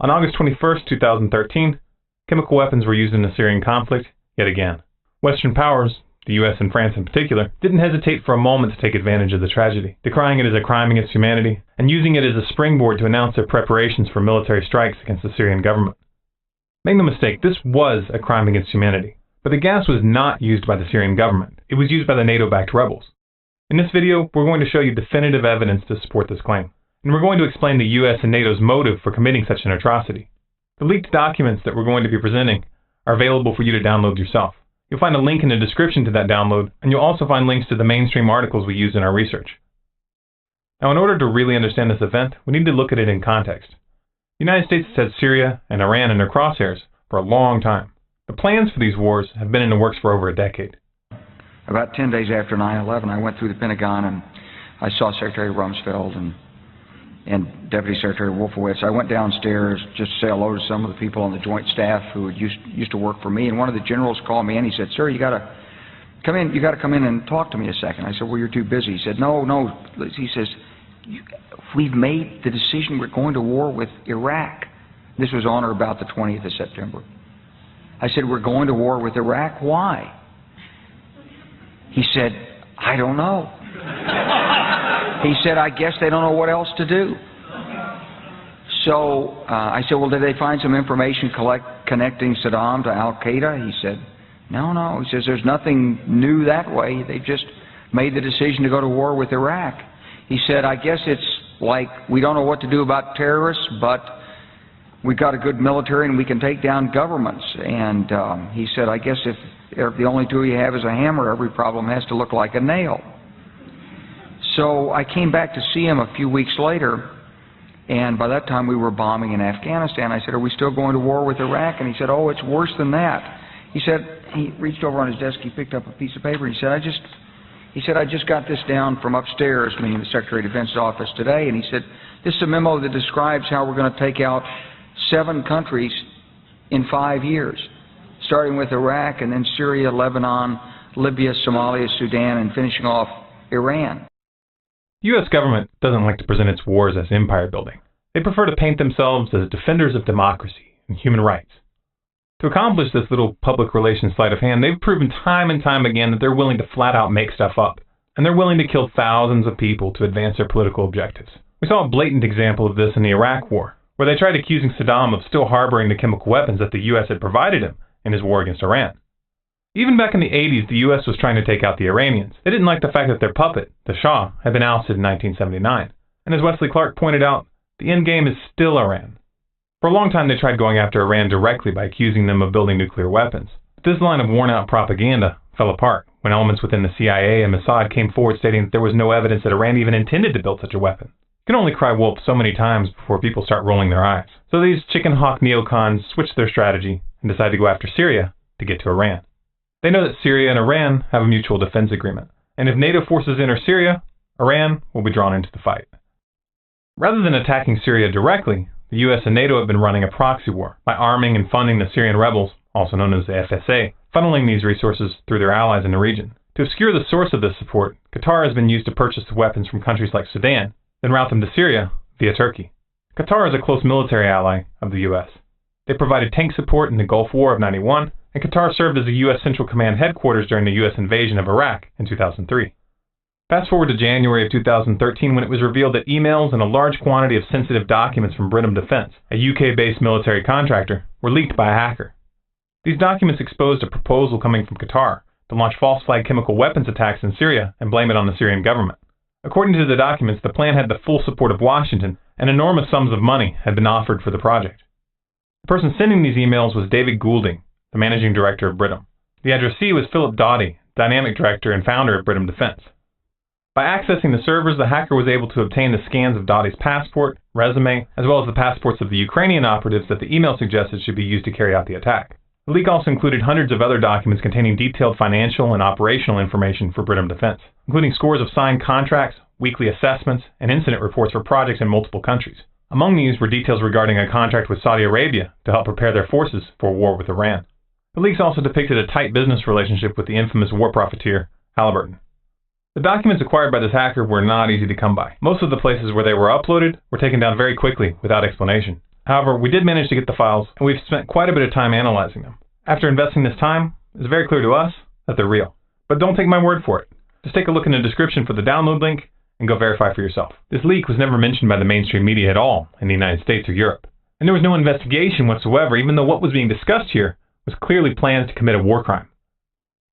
On August 21, 2013, chemical weapons were used in the Syrian conflict yet again. Western powers, the US and France in particular, didn't hesitate for a moment to take advantage of the tragedy, decrying it as a crime against humanity and using it as a springboard to announce their preparations for military strikes against the Syrian government. Make no mistake, this was a crime against humanity, but the gas was not used by the Syrian government. It was used by the NATO-backed rebels. In this video, we're going to show you definitive evidence to support this claim, and we're going to explain the US and NATO's motive for committing such an atrocity. The leaked documents that we're going to be presenting are available for you to download yourself. You'll find a link in the description to that download, and you'll also find links to the mainstream articles we used in our research. Now, in order to really understand this event, we need to look at it in context. The United States has had Syria and Iran in their crosshairs for a long time. The plans for these wars have been in the works for over a decade. About 10 days after 9/11, I went through the Pentagon and I saw Secretary Rumsfeld and Deputy Secretary Wolfowitz. I went downstairs just to say hello to some of the people on the Joint Staff who used to work for me, and one of the generals called me in. He said, "Sir, you got to come in. You got to come in and talk to me a second." I said, "Well, you're too busy." He said, "No." He says, "We've made the decision. We're going to war with Iraq." This was on or about the 20th of September. I said, "We're going to war with Iraq. Why?" He said, "I don't know." He said, "I guess they don't know what else to do." So I said, "Well, did they find some information connecting Saddam to Al-Qaeda?" He said, No. He says, "There's nothing new that way. They just made the decision to go to war with Iraq." He said, "I guess it's like we don't know what to do about terrorists, but we've got a good military and we can take down governments." And he said, "I guess if the only tool you have is a hammer, every problem has to look like a nail." So I came back to see him a few weeks later, and by that time we were bombing in Afghanistan. I said, "Are we still going to war with Iraq?" And he said, "Oh, it's worse than that." He said, he reached over on his desk, he picked up a piece of paper, and he said, I just got this down from upstairs, meaning the Secretary of Defense's office today, and he said, "This is a memo that describes how we're going to take out 7 countries in 5 years, starting with Iraq and then Syria, Lebanon, Libya, Somalia, Sudan, and finishing off Iran." The US government doesn't like to present its wars as empire building. They prefer to paint themselves as defenders of democracy and human rights. To accomplish this little public relations sleight of hand, they've proven time and time again that they're willing to flat out make stuff up, and they're willing to kill thousands of people to advance their political objectives. We saw a blatant example of this in the Iraq War, where they tried accusing Saddam of still harboring the chemical weapons that the US had provided him in his war against Iran. Even back in the 80s, the US was trying to take out the Iranians. They didn't like the fact that their puppet, the Shah, had been ousted in 1979. And as Wesley Clark pointed out, the end game is still Iran. For a long time, they tried going after Iran directly by accusing them of building nuclear weapons. But this line of worn-out propaganda fell apart when elements within the CIA and Assad came forward stating that there was no evidence that Iran even intended to build such a weapon. You can only cry wolf so many times before people start rolling their eyes. So these chicken hawk neocons switched their strategy and decided to go after Syria to get to Iran. They know that Syria and Iran have a mutual defense agreement, and if NATO forces enter Syria, Iran will be drawn into the fight. Rather than attacking Syria directly, the US and NATO have been running a proxy war by arming and funding the Syrian rebels, also known as the FSA, funneling these resources through their allies in the region. To obscure the source of this support, Qatar has been used to purchase the weapons from countries like Sudan, then route them to Syria via Turkey. Qatar is a close military ally of the US. They provided tank support in the Gulf War of '91, and Qatar served as the U.S. Central Command headquarters during the U.S. invasion of Iraq in 2003. Fast forward to January of 2013 when it was revealed that emails and a large quantity of sensitive documents from Britam Defence, a UK-based military contractor, were leaked by a hacker. These documents exposed a proposal coming from Qatar to launch false flag chemical weapons attacks in Syria and blame it on the Syrian government. According to the documents, the plan had the full support of Washington, and enormous sums of money had been offered for the project. The person sending these emails was David Goulding, the managing director of Britam. The addressee was Philip Doughty, dynamic director and founder of Britam Defence. By accessing the servers, the hacker was able to obtain the scans of Doughty's passport, resume, as well as the passports of the Ukrainian operatives that the email suggested should be used to carry out the attack. The leak also included hundreds of other documents containing detailed financial and operational information for Britam Defence, including scores of signed contracts, weekly assessments, and incident reports for projects in multiple countries. Among these were details regarding a contract with Saudi Arabia to help prepare their forces for war with Iran. The leaks also depicted a tight business relationship with the infamous war profiteer, Halliburton. The documents acquired by this hacker were not easy to come by. Most of the places where they were uploaded were taken down very quickly without explanation. However, we did manage to get the files, and we've spent quite a bit of time analyzing them. After investing this time, it's very clear to us that they're real. But don't take my word for it. Just take a look in the description for the download link and go verify for yourself. This leak was never mentioned by the mainstream media at all in the United States or Europe. And there was no investigation whatsoever, even though what was being discussed here was clearly plans to commit a war crime.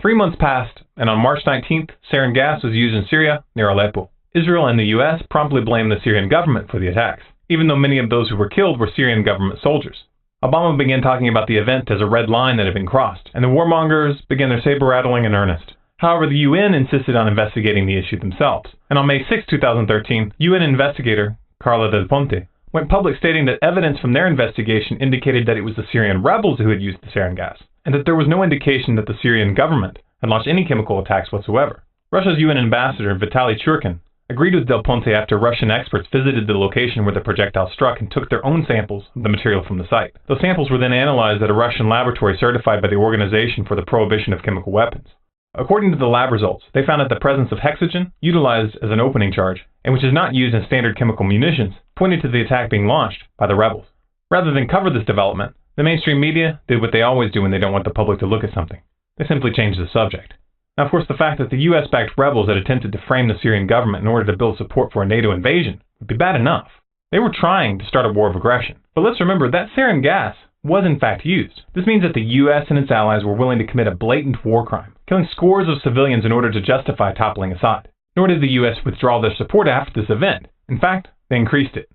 3 months passed, and on March 19th, sarin gas was used in Syria near Aleppo. Israel and the U.S. promptly blamed the Syrian government for the attacks, even though many of those who were killed were Syrian government soldiers. Obama began talking about the event as a red line that had been crossed, and the warmongers began their saber-rattling in earnest. However, the UN insisted on investigating the issue themselves, and on May 6, 2013, UN investigator Carla Del Ponte went public stating that evidence from their investigation indicated that it was the Syrian rebels who had used the sarin gas, and that there was no indication that the Syrian government had launched any chemical attacks whatsoever. Russia's UN ambassador, Vitaly Churkin, agreed with Del Ponte after Russian experts visited the location where the projectile struck and took their own samples of the material from the site. Those samples were then analyzed at a Russian laboratory certified by the Organization for the Prohibition of Chemical Weapons. According to the lab results, they found that the presence of hexogen, utilized as an opening charge, and which is not used in standard chemical munitions, pointed to the attack being launched by the rebels. Rather than cover this development, the mainstream media did what they always do when they don't want the public to look at something. They simply changed the subject. Now, of course, the fact that the US-backed rebels had attempted to frame the Syrian government in order to build support for a NATO invasion would be bad enough. They were trying to start a war of aggression. But let's remember that sarin gas was in fact used. This means that the US and its allies were willing to commit a blatant war crime, killing scores of civilians in order to justify toppling Assad. Nor did the US withdraw their support after this event. In fact, they increased it.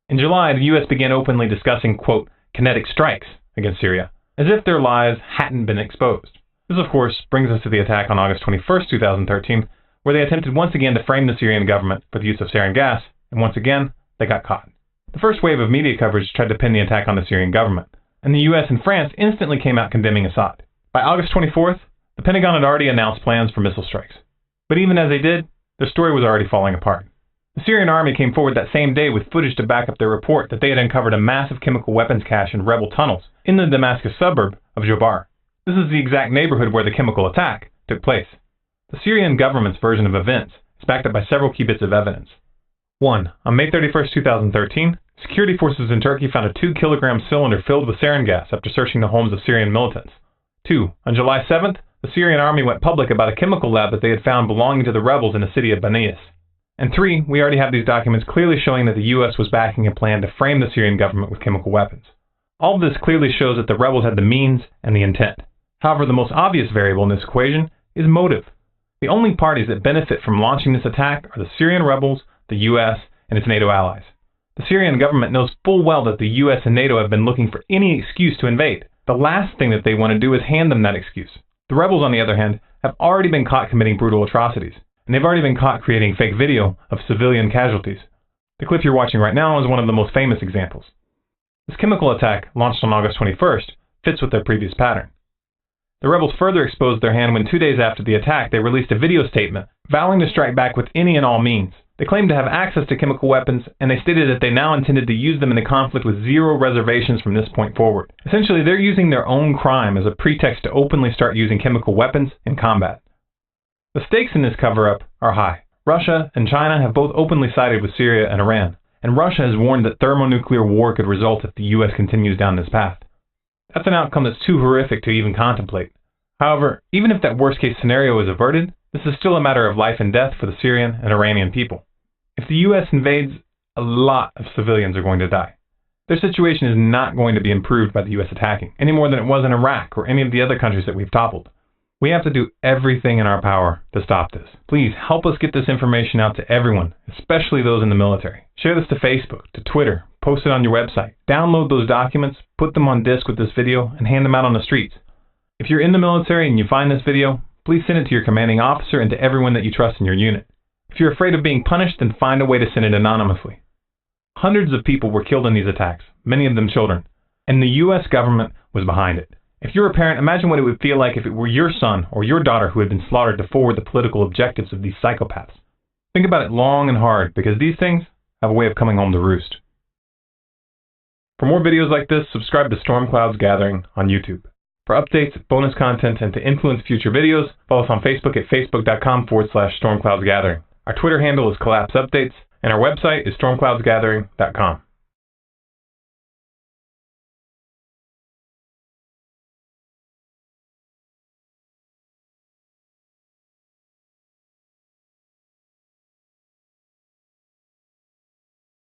In July, the US began openly discussing, quote, kinetic strikes against Syria, as if their lies hadn't been exposed. This, of course, brings us to the attack on August 21st, 2013, where they attempted once again to frame the Syrian government for the use of sarin gas, and once again, they got caught. The first wave of media coverage tried to pin the attack on the Syrian government, and the US and France instantly came out condemning Assad. By August 24th, the Pentagon had already announced plans for missile strikes. But even as they did, their story was already falling apart. The Syrian army came forward that same day with footage to back up their report that they had uncovered a massive chemical weapons cache in rebel tunnels in the Damascus suburb of Jobar. This is the exact neighborhood where the chemical attack took place. The Syrian government's version of events is backed up by several key bits of evidence. 1. On May 31st, 2013, security forces in Turkey found a 2-kilogram cylinder filled with sarin gas after searching the homes of Syrian militants. 2. On July 7th, the Syrian army went public about a chemical lab that they had found belonging to the rebels in the city of Banias. And 3. We already have these documents clearly showing that the US was backing a plan to frame the Syrian government with chemical weapons. All of this clearly shows that the rebels had the means and the intent. However, the most obvious variable in this equation is motive. The only parties that benefit from launching this attack are the Syrian rebels, the US, and its NATO allies. The Syrian government knows full well that the US and NATO have been looking for any excuse to invade. The last thing that they want to do is hand them that excuse. The rebels, on the other hand, have already been caught committing brutal atrocities, and they've already been caught creating fake video of civilian casualties. The clip you're watching right now is one of the most famous examples. This chemical attack, launched on August 21st, fits with their previous pattern. The rebels further exposed their hand when 2 days after the attack they released a video statement vowing to strike back with any and all means. They claimed to have access to chemical weapons, and they stated that they now intended to use them in the conflict with zero reservations from this point forward. Essentially, they're using their own crime as a pretext to openly start using chemical weapons in combat. The stakes in this cover-up are high. Russia and China have both openly sided with Syria and Iran, and Russia has warned that thermonuclear war could result if the US continues down this path. That's an outcome that's too horrific to even contemplate. However, even if that worst-case scenario is averted, this is still a matter of life and death for the Syrian and Iranian people. If the US invades, a lot of civilians are going to die. Their situation is not going to be improved by the US attacking, any more than it was in Iraq or any of the other countries that we've toppled. We have to do everything in our power to stop this. Please help us get this information out to everyone, especially those in the military. Share this to Facebook, to Twitter, post it on your website. Download those documents, put them on disk with this video, and hand them out on the streets. If you're in the military and you find this video, please send it to your commanding officer and to everyone that you trust in your unit. If you're afraid of being punished, then find a way to send it anonymously. Hundreds of people were killed in these attacks, many of them children, and the US government was behind it. If you're a parent, imagine what it would feel like if it were your son or your daughter who had been slaughtered to forward the political objectives of these psychopaths. Think about it long and hard, because these things have a way of coming home to roost. For more videos like this, subscribe to Storm Clouds Gathering on YouTube. For updates, bonus content, and to influence future videos, follow us on Facebook at facebook.com/stormcloudsgathering. Our Twitter handle is Collapse Updates, and our website is stormcloudsgathering.com.